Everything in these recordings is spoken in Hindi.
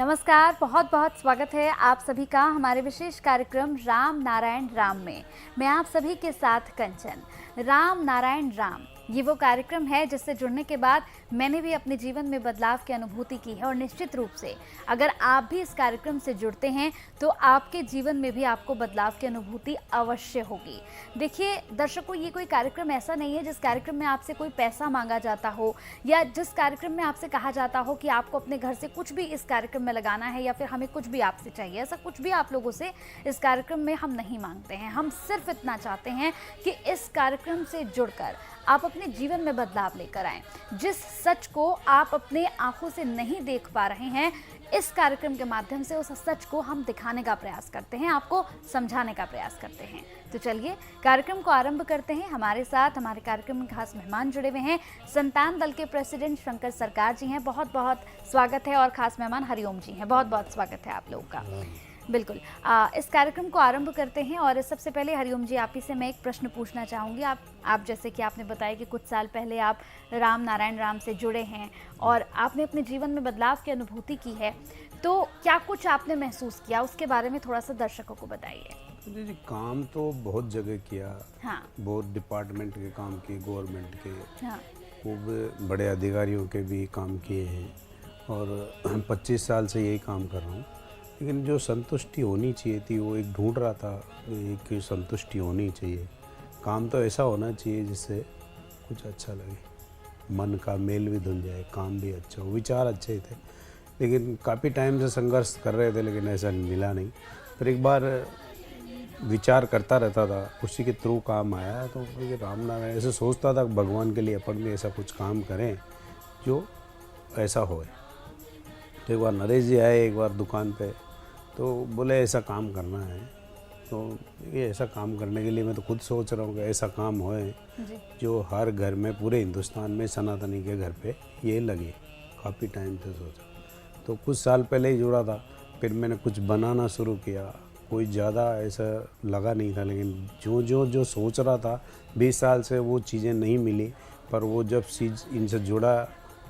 नमस्कार, बहुत बहुत स्वागत है आप सभी का हमारे विशेष कार्यक्रम राम नारायण राम में। मैं आप सभी के साथ कंचन। राम नारायण राम ये वो कार्यक्रम है जिससे जुड़ने के बाद मैंने भी अपने जीवन में बदलाव की अनुभूति की है और निश्चित रूप से अगर आप भी इस कार्यक्रम से जुड़ते हैं तो आपके जीवन में भी आपको बदलाव की अनुभूति अवश्य होगी। देखिए दर्शकों, ये कोई कार्यक्रम ऐसा नहीं है जिस कार्यक्रम में आपसे कोई पैसा मांगा जाता हो या जिस कार्यक्रम में आपसे कहा जाता हो कि आपको अपने घर से कुछ भी इस कार्यक्रम में लगाना है या फिर हमें कुछ भी आपसे चाहिए। ऐसा कुछ भी आप लोगों से इस कार्यक्रम में हम नहीं मांगते हैं। हम सिर्फ इतना चाहते हैं कि इस कार्यक्रम से जुड़कर आप अपने जीवन में बदलाव लेकर आएं। जिस सच को आप अपने आंखों से नहीं देख पा रहे हैं, इस कार्यक्रम के माध्यम से उस सच को हम दिखाने का प्रयास करते हैं, आपको समझाने का प्रयास करते हैं। तो चलिए कार्यक्रम को आरंभ करते हैं। हमारे साथ हमारे कार्यक्रम में खास मेहमान जुड़े हुए हैं। संतान दल के प्रेसिडेंट शंकर सरकार जी हैं, बहुत बहुत स्वागत है। और खास मेहमान हरिओम जी हैं, बहुत बहुत स्वागत है आप लोगों का। बिल्कुल, इस कार्यक्रम को आरंभ करते हैं। और सबसे पहले हरिओम जी, आप ही से मैं एक प्रश्न पूछना चाहूँगी। आप जैसे कि आपने बताया कि कुछ साल पहले आप राम नारायण राम से जुड़े हैं और आपने अपने जीवन में बदलाव की अनुभूति की है, तो क्या कुछ आपने महसूस किया, उसके बारे में थोड़ा सा दर्शकों को बताइए। जी, काम तो बहुत जगह किया। हाँ। बहुत डिपार्टमेंट के काम किए, गवर्नमेंट के। हाँ। खूब बड़े अधिकारियों के भी काम किए हैं और 25 साल से यही काम कर रहा हूँ। लेकिन जो संतुष्टि होनी चाहिए थी वो एक ढूंढ रहा था, एक संतुष्टि होनी चाहिए। काम तो ऐसा होना चाहिए जिससे कुछ अच्छा लगे, मन का मेल भी धुल जाए, काम भी अच्छा हो। विचार अच्छे थे लेकिन काफ़ी टाइम से संघर्ष कर रहे थे लेकिन ऐसा मिला नहीं। फिर एक बार विचार करता रहता था, उसी के थ्रू काम आया। तो मुझे राम नारायण ऐसे सोचता था भगवान के लिए अपन भी ऐसा कुछ काम करें जो ऐसा होए। तो एक बार नरेश जी आए एक बार दुकान पे, तो बोले ऐसा काम करना है। तो ये ऐसा काम करने के लिए मैं तो खुद सोच रहा हूँ कि ऐसा काम होए जो हर घर में, पूरे हिंदुस्तान में सनातनी के घर पे ये लगे। काफ़ी टाइम से सोचा, तो कुछ साल पहले ही जुड़ा था। फिर मैंने कुछ बनाना शुरू किया। कोई ज़्यादा ऐसा लगा नहीं था, लेकिन जो सोच रहा था 20 साल से वो चीज़ें नहीं मिली। पर वो जब इनसे जुड़ा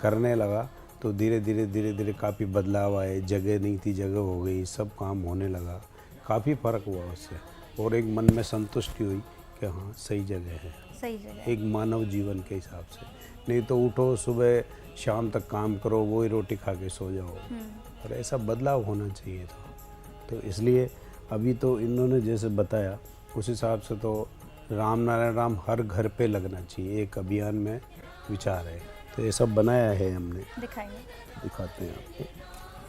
करने लगा तो धीरे धीरे काफ़ी बदलाव आए। जगह नहीं थी, जगह हो गई, सब काम होने लगा। काफ़ी फ़र्क हुआ उससे और एक मन में संतुष्टि हुई कि हाँ सही जगह है, सही जगह, एक मानव जीवन के हिसाब से। नहीं तो उठो सुबह शाम तक काम करो, वही रोटी खा के सो जाओ। और ऐसा बदलाव होना चाहिए था। तो इसलिए अभी तो इन्होंने जैसे बताया उस हिसाब से तो राम नारायण राम हर घर पे लगना चाहिए, एक अभियान में विचार है। तो ये सब बनाया है हमने, दिखाइए, दिखाते हैं आपको।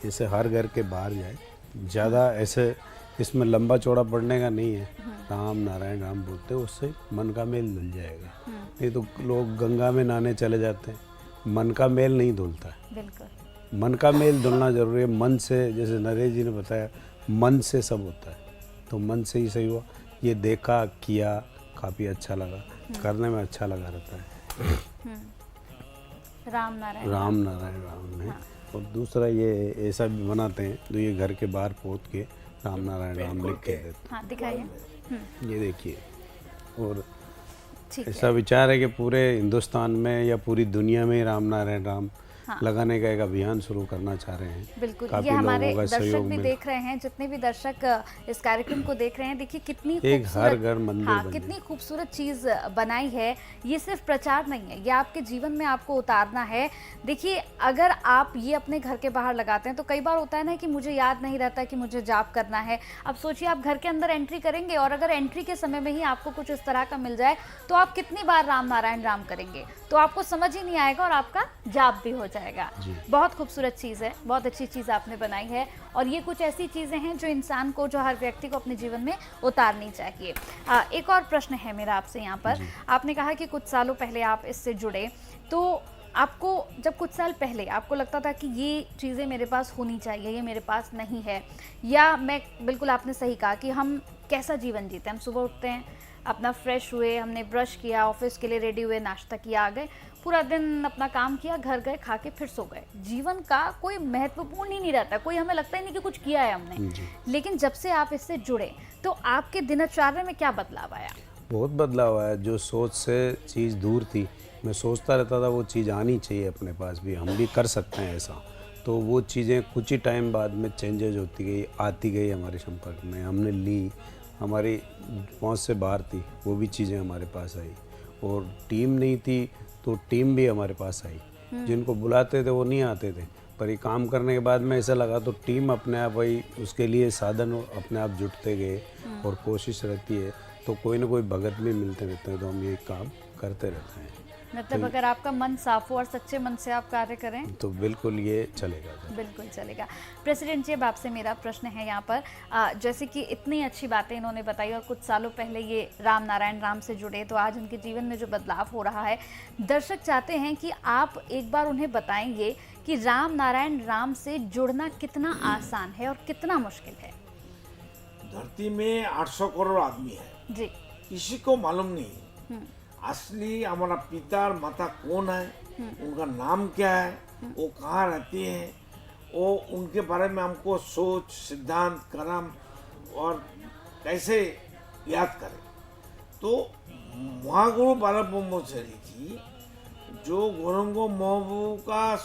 जैसे हर घर के बाहर जाए, ज़्यादा ऐसे इसमें लंबा चौड़ा पढ़ने का नहीं है। राम नारायण राम बोलते हैं, उससे मन का मेल धुल जाएगा। नहीं तो लोग गंगा में नहाने चले जाते हैं, मन का मेल नहीं धुलता है। बिल्कुल, मन का मेल धुलना जरूरी है। मन से, जैसे नरेश जी ने बताया, मन से सब होता है। तो मन से ही सही हुआ। ये देखा, किया, काफ़ी अच्छा लगा, करने में अच्छा लगा रहता है। राम नारायण राम ने। और दूसरा ये ऐसा भी बनाते हैं जो ये घर के बाहर पोत के राम नारायण राम लिख के देते। हाँ, दिखाइए। ये देखिए। और ठीक ऐसा विचार है कि पूरे हिंदुस्तान में या पूरी दुनिया में राम नारायण राम लगाने का एक अभियान शुरू करना चाह रहे हैं। बिल्कुल, ये हमारे दर्शक भी देख रहे हैं, जितने भी दर्शक इस कार्यक्रम को देख रहे हैं। देखिए कितनी एक हर घर मंदिर, हाँ, कितनी खूबसूरत चीज बनाई है। ये सिर्फ प्रचार नहीं है, ये आपके जीवन में आपको उतारना है। देखिए अगर आप ये अपने घर के बाहर लगाते हैं तो कई बार होता है ना कि मुझे याद नहीं रहता कि मुझे जाप करना है। अब सोचिए आप घर के अंदर एंट्री करेंगे और अगर एंट्री के समय में ही आपको कुछ इस तरह का मिल जाए तो आप कितनी बार राम नारायण राम करेंगे, तो आपको समझ ही नहीं आएगा और आपका जाप भी हो जाएगा। बहुत खूबसूरत चीज़ है, बहुत अच्छी चीज़ आपने बनाई है। और ये कुछ ऐसी चीज़ें हैं जो इंसान को, जो हर व्यक्ति को अपने जीवन में उतारनी चाहिए। एक और प्रश्न है मेरा आपसे यहाँ पर। आपने कहा कि कुछ सालों पहले आप इससे जुड़े, तो आपको जब कुछ साल पहले आपको लगता था कि ये चीज़ें मेरे पास होनी चाहिए, ये मेरे पास नहीं है, या मैं बिल्कुल आपने सही कहा कि हम कैसा जीवन जीते हैं। हम सुबह उठते हैं, अपना फ्रेश हुए, हमने ब्रश किया, ऑफिस के लिए रेडी हुए, नाश्ता किया, आ गए, पूरा दिन अपना काम किया, घर गए, खा के फिर सो गए। जीवन का कोई महत्वपूर्ण ही नहीं रहता, कोई हमें लगता ही नहीं कि कुछ किया है हमने। लेकिन जब से आप इससे जुड़े तो आपके दिनचर्या में क्या बदलाव आया? बहुत बदलाव आया। जो सोच से चीज़ दूर थी, मैं सोचता रहता था वो चीज़ आनी चाहिए अपने पास भी, हम भी कर सकते हैं ऐसा। तो वो चीज़ें कुछ ही टाइम बाद में चेंजेज होती गई, आती गई हमारे संपर्क में, हमने ली, हमारी पहुंच से बाहर थी, वो भी चीज़ें हमारे पास आई। और टीम नहीं थी तो टीम भी हमारे पास आई, जिनको बुलाते थे वो नहीं आते थे, पर ये काम करने के बाद में ऐसा लगा तो टीम अपने आप वही उसके लिए साधन अपने आप जुटते गए और कोशिश रहती है तो कोई ना कोई भगत भी मिलते रहते हैं, तो हम ये काम करते रहते हैं। मतलब अगर आपका मन साफ हो और सच्चे मन से आप कार्य करें तो बिल्कुल ये चलेगा। बिल्कुल चलेगा। प्रेसिडेंट जी, अब आपसे मेरा प्रश्न है यहाँ पर, जैसे कि इतनी अच्छी बातें इन्होंने बताई और कुछ सालों पहले ये राम नारायण राम से जुड़े, तो आज उनके जीवन में जो बदलाव हो रहा है, दर्शक चाहते हैं कि आप एक बार उन्हें बताएंगे कि राम नारायण राम से जुड़ना कितना आसान है और कितना मुश्किल है। धरती में 800 करोड़ आदमी है जी। किसी को मालूम नहीं असली हमारा पिता और माता कौन है, उनका नाम क्या है, वो कहाँ रहती हैं, वो उनके बारे में हमको सोच, सिद्धांत, कर्म और कैसे याद करें। तो महागुरु बाला ब्रह्मचारी जी जो गौरंगो महबूब का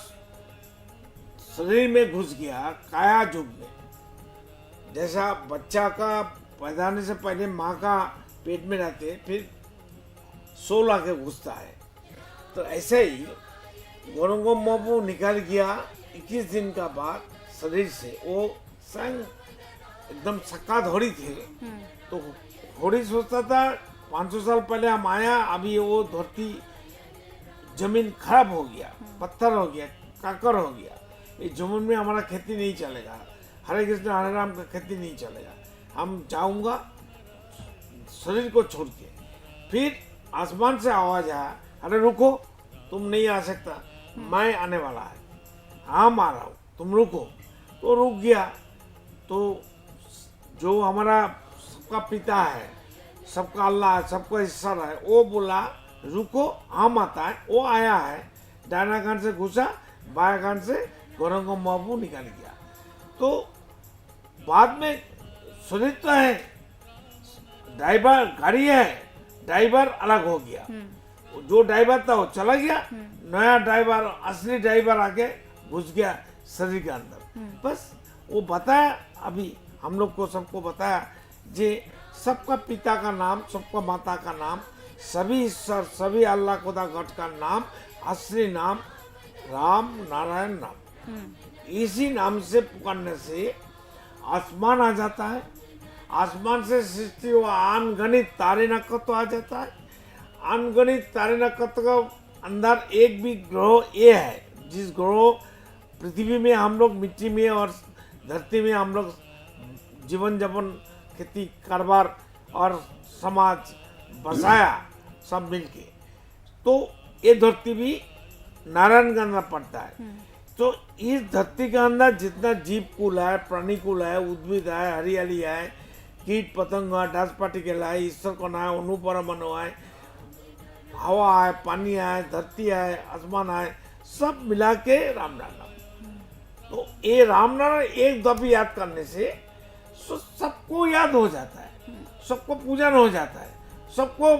शरीर में घुस गया काया युग में, जैसा बच्चा का पैदा होने से पहले माँ का पेट में रहते फिर 16 के घुसता है, तो ऐसे ही गौरंगो महबूब निकल गया 21 दिन का बाद शरीर से। वो संग एकदम सक्का धोड़ी थे, तो घोड़ी सोचता था 500 साल पहले हम आया, अभी वो धरती जमीन खराब हो गया, पत्थर हो गया, काकर हो गया, इस जमीन में हमारा खेती नहीं चलेगा, हरे कृष्ण हरे राम का खेती नहीं चलेगा, हम जाऊंगा शरीर को छोड़ के। फिर आसमान से आवाज आया, अरे रुको, तुम नहीं आ सकता, मैं आने वाला है, हम आ रहा हूँ, तुम रुको। तो रुक गया। तो जो हमारा सबका पिता है, सबका अल्लाह है, सबका ईश्वर है, वो बोला रुको, हम आता है। वो आया है, दाहिना कान से घुसा, बाया कान से गौरंगो महबूब निकल गया। तो बाद में शरीर तो है, ड्राइवर गाड़ी है, ड्राइवर अलग हो गया, जो ड्राइवर था वो चला गया, नया ड्राइवर असली ड्राइवर आके घुस गया शरीर के अंदर। बस वो बताया, अभी हम लोग को सबको बताया जे सबका पिता का नाम, सबका माता का नाम, सभी ईश्वर, सभी अल्लाह खुदा गॉड का नाम, असली नाम राम नारायण नाम। इसी नाम से पुकारने से आसमान आ जाता है, आसमान से सृष्टि व अनगणित तारे नक्षत्र आ जाता है। अनगणित तारे नक्षत्र का अंदर एक भी ग्रह ये है, जिस ग्रह पृथ्वी में हम लोग मिट्टी में और धरती में हम लोग जीवन यापन, खेती कारोबार और समाज बसाया सब मिलके, तो ये धरती भी नारायण का अंदर पड़ता है। तो इस धरती के अंदर जितना जीव कुल है, प्राणी कुल है, उद्भिद है, हरियाली है, कीट पतंग है, डास पार्टिकल है, ईश्वर कण है, अणु है, हवा है, पानी है, धरती है, आसमान है, सब मिला के राम नारायण। तो ये राम नारायण एक दफे याद करने से सबको याद हो जाता है, सबको पूजन हो जाता है, सबको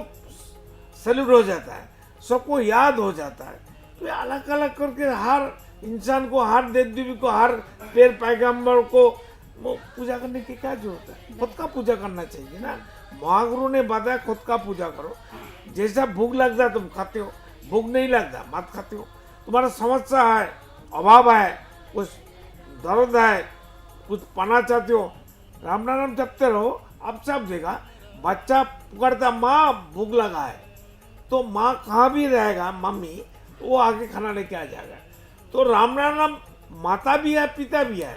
सैल्यूट हो जाता है, सबको याद हो जाता है। तो अलग अलग करके हर इंसान को, हर देव देवी को, हर पेड़ पैगंबर को वो पूजा करने की क्या जरूरत है? खुद का पूजा करना चाहिए ना। महागुरु ने बताया खुद का पूजा करो, जैसा भूख लगता है तुम खाते हो, भूख नहीं लगता मत खाते हो। तुम्हारा समस्या है, अभाव है, कुछ दर्द है, कुछ पाना चाहते हो, राम नाम जपते रहो, अब सब देगा। बच्चा पुकारता माँ भूख लगा है, तो माँ कहाँ भी रहेगा, मम्मी वो आके खाना लेके आ जाएगा। तो राम नाम माता भी है, पिता भी है।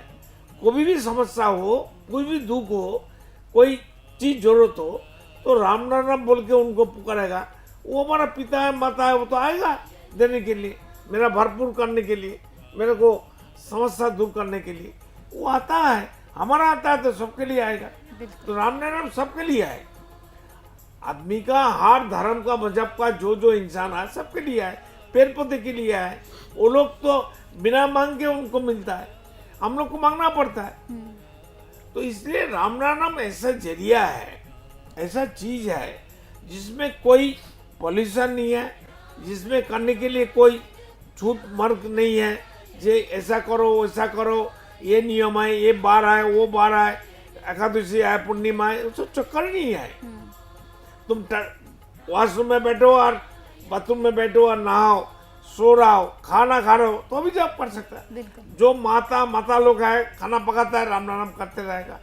कोई भी समस्या हो, कोई भी दुख हो, कोई चीज जरूरत हो, तो राम नाम बोल के उनको पुकारेगा, वो हमारा पिता है, माता है, वो तो आएगा देने के लिए, मेरा भरपूर करने के लिए, मेरे को समस्या दूर करने के लिए वो आता है। हमारा आता है तो सबके लिए आएगा। तो राम नाम सबके लिए है। आदमी का हर धर्म का, मजहब का जो जो इंसान है सबके लिए है, पेड़ पौधे के लिए है। वो लोग तो बिना मांगे उनको मिलता है, हम लोग को मांगना पड़ता है। तो इसलिए राम नाम ऐसा जरिया है, ऐसा चीज है जिसमें कोई पॉल्यूशन नहीं है, जिसमें करने के लिए कोई छूट मार्ग नहीं है, जे ऐसा करो वैसा करो, ये नियम है, ये बार है, वो बार है, एकादशी है, पूर्णिमा है, उसको चक्कर ही नहीं है। तुम वॉशरूम में बैठो और बाथरूम में बैठो और नहाओ, सो रहा हो, खाना खा रहे हो तो भी जॉब कर सकता है। बिल्कुल। जो माता लोग है, खाना पकाता है, राम नाम करते रहेगा,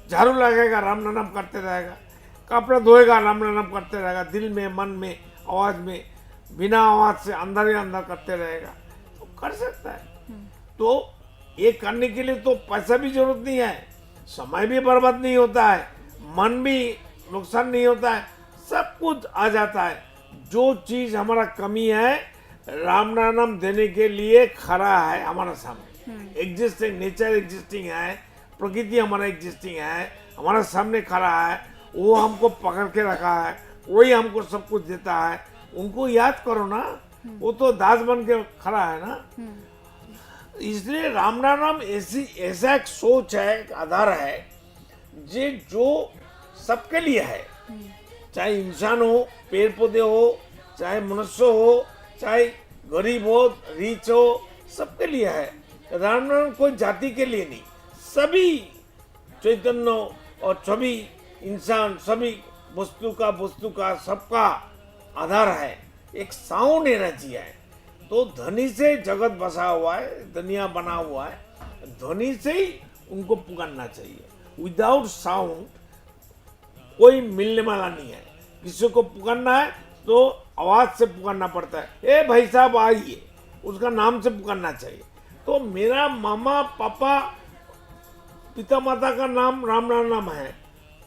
झाड़ू लगेगा, राम नाम करते रहेगा, कपड़ा धोएगा, राम नाम करते रहेगा, दिल में, मन में, आवाज में, बिना आवाज से अंदर ही अंदर करते रहेगा, तो कर सकता है। तो ये करने के लिए तो पैसा भी जरूरत नहीं है, समय भी बर्बाद नहीं होता है, मन भी नुकसान नहीं होता है, सब कुछ आ जाता है। जो चीज हमारा कमी है, राम नाम देने के लिए खड़ा है हमारा सामने, एग्जिस्टिंग, नेचर एग्जिस्टिंग है, प्रकृति हमारा एग्जिस्टिंग है, हमारा सामने खड़ा है, वो हमको पकड़ के रखा है, वही हमको सब कुछ देता है। उनको याद करो ना, वो तो दास बन के खड़ा है ना। इसलिए राम नाम ऐसा एक सोच है, एक आधार है जो सबके लिए है, चाहे इंसान हो, पेड़ पौधे हो, चाहे मनुष्य हो, चाहे गरीब हो, रीच हो, सबके लिए है। राम नाम कोई जाति के लिए नहीं, सभी चैतन्य और सभी इंसान, सभी वस्तु का सबका आधार है, एक साउंड एनर्जी है। तो ध्वनि से जगत बसा हुआ है, दुनिया बना हुआ है, ध्वनि से ही उनको पुकारना चाहिए। विदाउट साउंड कोई मिलने वाला नहीं है। किसी को पुकारना है तो आवाज से पुकारना पड़ता है, ए भाई साहब आइए, उसका नाम से पुकारना चाहिए। तो मेरा मामा पापा पिता माता का नाम राम नाम है,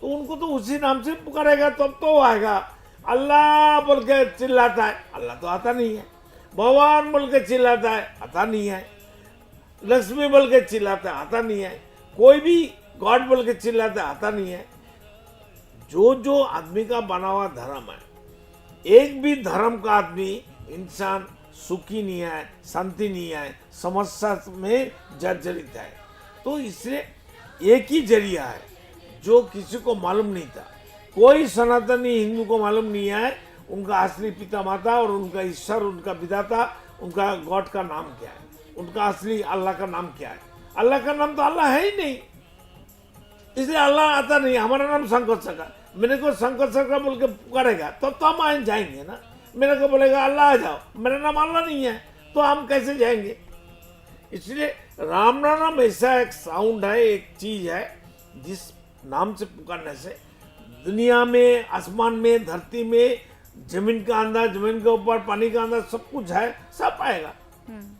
तो उनको तो उसी नाम से पुकारेगा, तब तो आएगा। अल्लाह बोल के चिल्लाता है, अल्लाह तो आता नहीं है। भगवान बोल के चिल्लाता है, आता नहीं है। लक्ष्मी बोल के चिल्लाता है, आता नहीं है। कोई भी गॉड बोल के चिल्लाता है, आता नहीं है। जो आदमी का बना हुआ धर्म है, एक भी धर्म का आदमी इंसान सुखी नहीं है, शांति नहीं है, समस्या में जर्जरित है। तो इससे एक ही जरिया है जो किसी को मालूम नहीं था। कोई सनातनी हिंदू को मालूम नहीं है उनका असली पिता माता और उनका ईश्वर, उनका विधाता, उनका गॉड का नाम क्या है, उनका असली अल्लाह का नाम क्या है। अल्लाह का नाम तो अल्लाह है ही नहीं, इसलिए अल्लाह आता नहीं। हमारा नाम शंकर सरकार, मेरे को शंकर सरकार बोल के पुकारेगा तब तो हम आए जाएंगे ना। मेरे को बोलेगा अल्लाह आ जाओ, मेरा नाम अल्लाह नहीं है, तो हम कैसे जाएंगे। इसलिए राम नाम ऐसा एक साउंड है, एक चीज है जिस नाम से पुकारने से दुनिया में, आसमान में, धरती में, जमीन का अंदर, जमीन के ऊपर, पानी का अंदर, सब कुछ है, सब आएगा,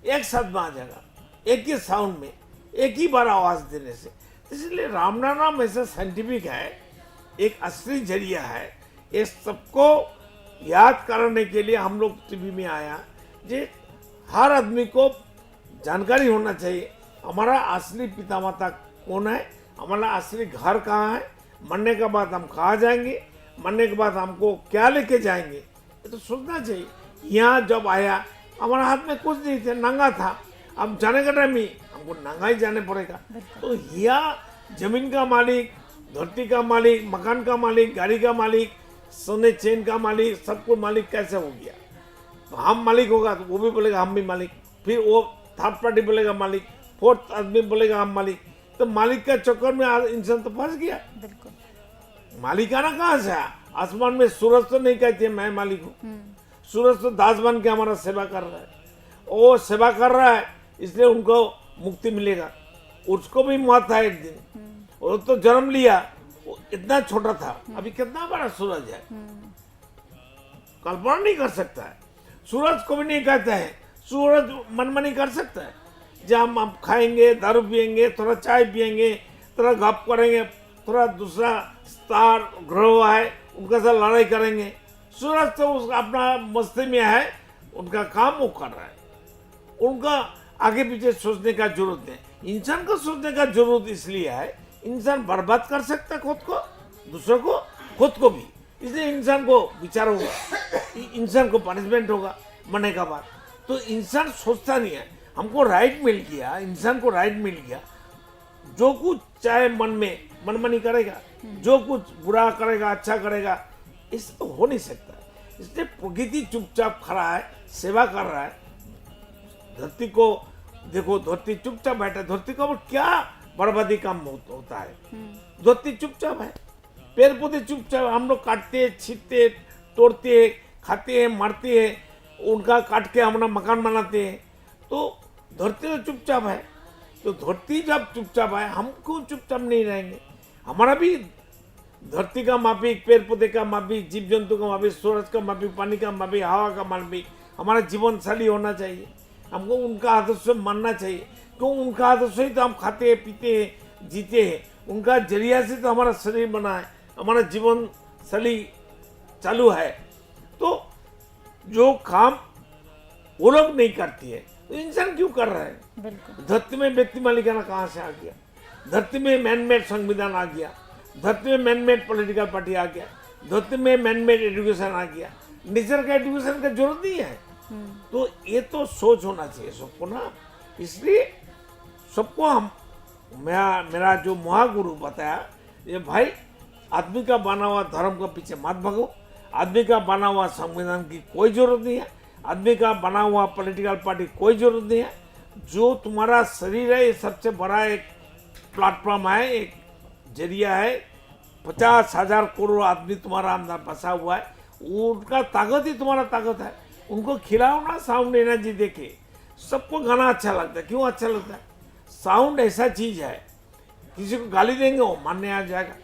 एक साथ में आ जाएगा, एक ही साउंड में, एक ही बार आवाज देने से। इसलिए राम नाम ऐसा साइंटिफिक है, एक असली जरिया है। ये सबको याद करने के लिए हम लोग टीवी में आया, जे हर आदमी को जानकारी होना चाहिए हमारा असली पिता माता कौन है, हमारा असली घर कहाँ है, मरने के बाद हम कहाँ जाएंगे, मरने के बाद हमको क्या लेके जाएंगे, ये तो सोचना चाहिए। यहाँ जब आया हमारा हाथ में कुछ नहीं थे, नंगा था, अब जाने का टाइम ही हमको नंगा ही जाने पड़ेगा। तो यहाँ जमीन का मालिक, धरती का मालिक, मकान का मालिक, गाड़ी का मालिक, सोने चेन का मालिक, सब कुछ मालिक कैसे हो गया। तो हम मालिक होगा तो वो भी बोलेगा हम भी मालिक, फिर वो थर्ड पार्टी बोलेगा मालिक, फोर्थ आदमी बोलेगा हम मालिक। तो मालिक का चक्कर में इंसान तो फंस गया। बिल्कुल। मालिकाना कहाँ से है? आसमान में सूरज तो नहीं कहती है मैं मालिक हूँ, सूरज तो दास बन के हमारा सेवा कर रहा है, वो सेवा कर रहा है, इसलिए उनको मुक्ति मिलेगा। उसको भी मौत था एक दिन, वो तो जन्म लिया, वो इतना छोटा था, अभी कितना बड़ा सूरज है, कल्पना नहीं कर सकता है। सूरज को भी नहीं कहते हैं, सूरज मनमानी कर सकता है। जब हम खाएंगे, दारू पियेंगे, थोड़ा चाय पियेंगे, थोड़ा गप करेंगे, थोड़ा दूसरा स्टार ग्रह है उनके साथ लड़ाई करेंगे। सूरज तो उसका अपना मस्ती में है, उनका काम वो कर रहा है, उनका आगे पीछे सोचने का जरूरत नहीं। इंसान को सोचने का जरूरत इसलिए है, इंसान बर्बाद कर सकता है खुद को, दूसरों को, खुद को भी। इसलिए इंसान को विचार होगा, इंसान को पनिशमेंट होगा मरने का बाद। तो इंसान सोचता नहीं है, हमको राइट मिल गया, इंसान को राइट मिल गया, जो कुछ चाहे मन में मनमानी करेगा, जो कुछ बुरा करेगा, अच्छा करेगा, इससे तो हो नहीं सकता। इसलिए प्रकृति चुपचाप खड़ा है, सेवा कर रहा है, धरती को देखो धरती चुपचाप बैठा, धरती का क्या बर्बादी काम होता है। धरती चुपचाप है, पेड़ पौधे चुपचाप, हम लोग काटते छीटते तोड़ते खाते हैं मारते हैं, उनका काट के हम लोग मकान बनाते हैं, तो धरती तो चुपचाप है। तो धरती जब चुपचाप है, हम क्यों चुपचाप नहीं रहेंगे। हमारा भी धरती का माफिक, पेड़ पौधे का माफिक, जीव जंतु का माफिक, सूरज का माफिक, पानी का माफिक, हवा का माफिक हमारा जीवन शैली होना चाहिए। हमको उनका आदर्श मानना चाहिए, क्यों उनका आदर्श ही तो हम खाते हैं पीते हैं जीते हैं, उनका जरिया से तो हमारा शरीर बना है, हमारा जीवन शैली चालू है। तो जो काम वो लोग नहीं करती है तो इंसान क्यों कर रहा है। बिल्कुल। धरती में व्यक्ति मालिकाना कहाँ से आ गया, धरती में मैनमेड संविधान आ गया, धरती में मैनमेड पॉलिटिकल पार्टी आ गया, धरती में मैनमेड एजुकेशन आ गया, नेचर का एजुकेशन का जरूरत नहीं है। तो ये तो सोच होना चाहिए सबको ना, इसलिए सबको हम मेरा जो महागुरु बताया, ये भाई आदमी का बना हुआ धर्म के पीछे मत भागो, आदमी का बना हुआ संविधान की कोई जरूरत नहीं है, आदमी का बना हुआ पॉलिटिकल पार्टी कोई जरूरत नहीं है। जो तुम्हारा शरीर है ये सबसे बड़ा एक प्लेटफॉर्म है, एक जरिया है। 50,000 करोड़ आदमी तुम्हारा अंदर बसा हुआ है, उनका ताकत ही तुम्हारा ताकत है। उनको खिलाओ ना साउंड एनर्जी देके, सबको गाना अच्छा लगता है। क्यों अच्छा लगता है? साउंड ऐसा चीज है, किसी को गाली देंगे वो मानने आ जाएगा,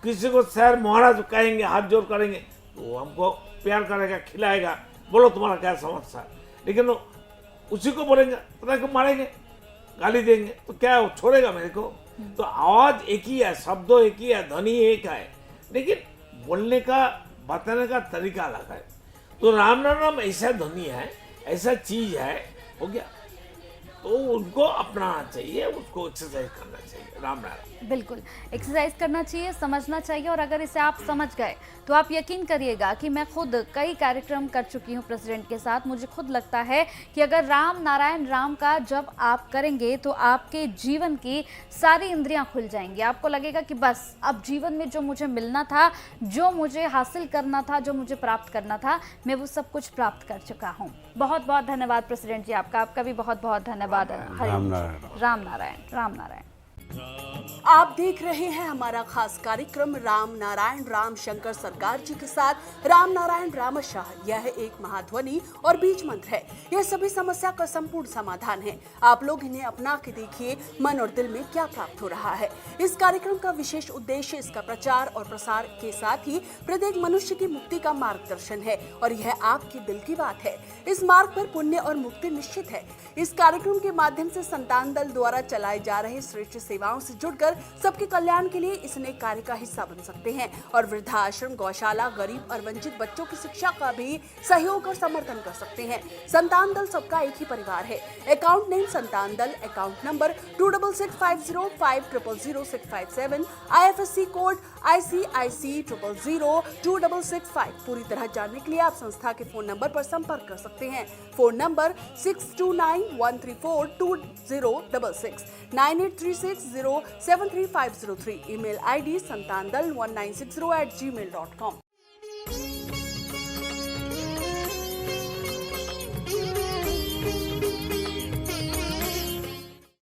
किसी को शहर महाराज कहेंगे हाथ जोड़ करेंगे तो वो हमको प्यार करेगा खिलाएगा, बोलो तुम्हारा क्या समस्या है। लेकिन उसी को बोलेंगे पता को मारेंगे गाली देंगे तो क्या वो छोड़ेगा मेरे को। तो आवाज एक ही है, शब्द एक ही है, ध्वनि एक है, लेकिन बोलने का बताने का तरीका अलग है। तो राम नाम ऐसा ध्वनि है, ऐसा चीज है, हो गया। तो उनको अपनाना चाहिए, उसको एक्सरसाइज करना चाहिए। राम नारायण। बिल्कुल, एक्सरसाइज करना चाहिए, समझना चाहिए, और अगर इसे आप समझ गए तो आप यकीन करिएगा कि मैं खुद कई कार्यक्रम कर चुकी हूँ प्रेसिडेंट के साथ। मुझे खुद लगता है कि अगर राम नारायण राम का जब आप करेंगे तो आपके जीवन की सारी इंद्रियां खुल जाएंगी। आपको लगेगा कि बस अब जीवन में जो मुझे मिलना था, जो मुझे हासिल करना था, जो मुझे प्राप्त करना था, मैं वो सब कुछ प्राप्त कर चुका हूँ। बहुत बहुत धन्यवाद प्रेसिडेंट जी आपका भी बहुत बहुत धन्यवाद। राम नारायण। राम नारायण। राम नारायण। आप देख रहे हैं हमारा खास कार्यक्रम राम नारायण राम शंकर सरकार जी के साथ राम नारायण रामशाह। यह एक महाध्वनि और बीज मंत्र है। यह सभी समस्या का संपूर्ण समाधान है। आप लोग इन्हें अपना के देखिए, मन और दिल में क्या प्राप्त हो रहा है। इस कार्यक्रम का विशेष उद्देश्य इसका प्रचार और प्रसार के साथ ही प्रत्येक मनुष्य की मुक्ति का मार्गदर्शन है, और यह आपके दिल की बात है। इस मार्ग पर पुण्य और मुक्ति निश्चित है। इस कार्यक्रम के माध्यम से संतान दल द्वारा चलाए जा रहे श्रेष्ठ सेवाओं से जुड़कर सबके कल्याण के लिए इस नेक कार्य का हिस्सा बन सकते हैं, और वृद्धाश्रम, गौशाला, गरीब और वंचित बच्चों की शिक्षा का भी सहयोग और समर्थन कर सकते हैं। संतान दल सबका एक ही परिवार है। अकाउंट नेम संतान दल, account number 266505000657, IFSC code ICIC 000265। पूरी तरह जानने के लिए आप संस्था के फोन नंबर पर संपर्क कर सकते हैं। Phone number 6291342066, 9836073503, email ID santandal1960@gmail.com।